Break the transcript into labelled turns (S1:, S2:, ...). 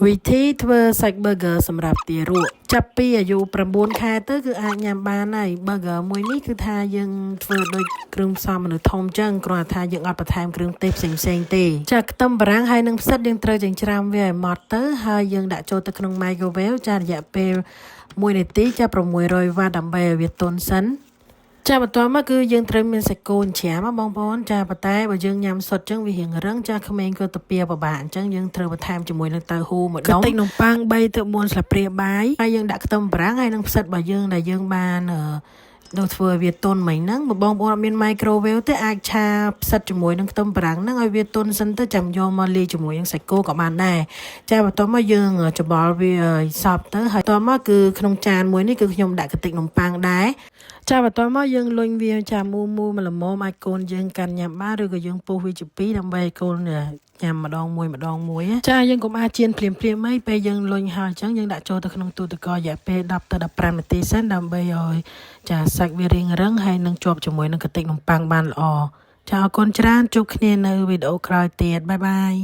S1: วิธีធ្វើសាច់ប៊ឺហ្គឺសម្រាប់ទារកចាប់ពីអាយុ9ខែទៅគឺអាចញ៉ាំបានហើយប៊ឺហ្គឺមួយនេះគឺថាយើងធ្វើដូចគ្រឿងផ្សំមនុស្សធំអញ្ចឹងគ្រាន់តែថាយើងអត់បន្ថែមគ្រឿងទេសផ្សេងៗទេចាខ្ទឹមបារាំងហើយនិងផ្សិតយើងត្រូវចិញ្ច្រាំវាឲ្យម៉ត់ទៅហើយយើងដាក់ចូលទៅក្នុង microwave ចារយៈពេល1នាទីចា600វ៉ាត់ដើម្បីឲ្យវាទន់សិនចាបន្ទាប់មកគឺយើងត្រូវមានសាច់គោច្រាមបងប្អូនចាប៉ុន្តែបើយើងញ៉ាំសុទ្ធអញ្ចឹងវារៀងរឹងចាក្មេងក៏ទៅពៀពិបាកអញ្ចឹងយើងត្រូវបន្ថែមជាមួយនឹងតៅហ៊ូមួយដុំតិចនំប៉័ង3ទៅ4ស្លាបព្រាបាយហើយយើងដាក់ខ្ទឹមបារាំងហើយនឹងផ្សិតរបស់យើងដែលយើងបានដូចធ្វើឲ្យវាទន់មិញហ្នឹងបងប្អូនអត់មាន microwave ទេអាចឆាផ្សិតជាមួយនឹងខ្ទឹមបារាំងហ្នឹងឲ្យវាទន់សិនទៅចាំយកមកលាយជាមួយនឹងសាច់គោក៏បានដែរចាបន្ទាប់មកយើងច្បល់វាឲ្យសព្វទៅហើយបន្ទាប់មកគឺក្នុងចានមួយនេះគឺខ្ញុំដាក់កន្តិចនំប៉័ងដែរចាបន្ទាប់មកយើងលុញវាចាមូលមកល្មមឲ្យកូនយើងកាន់ញ៉ាំបានឬក៏យើងពុះវាជាពីរដើម្បីឲ្យកូនញ៉ាំម្ដងមួយចាយើងកុំអាចជៀនភ្លាមអីពេលយើងលុញហើយអញ្ចឹងយើងដាក់ចូលទៅក្នុងទូទឹកកកររយៈពេល10ទៅ15នាទីសិនដើម្បីឲ្យចាសាច់វារៀងរឹងហើយនឹងជាប់ជាមួយនឹងកន្តិចនំប៉័ងបានល្អចាអរគុណច្រើនជួបគ្នានៅវីដេអូក្រោយទៀតបាយ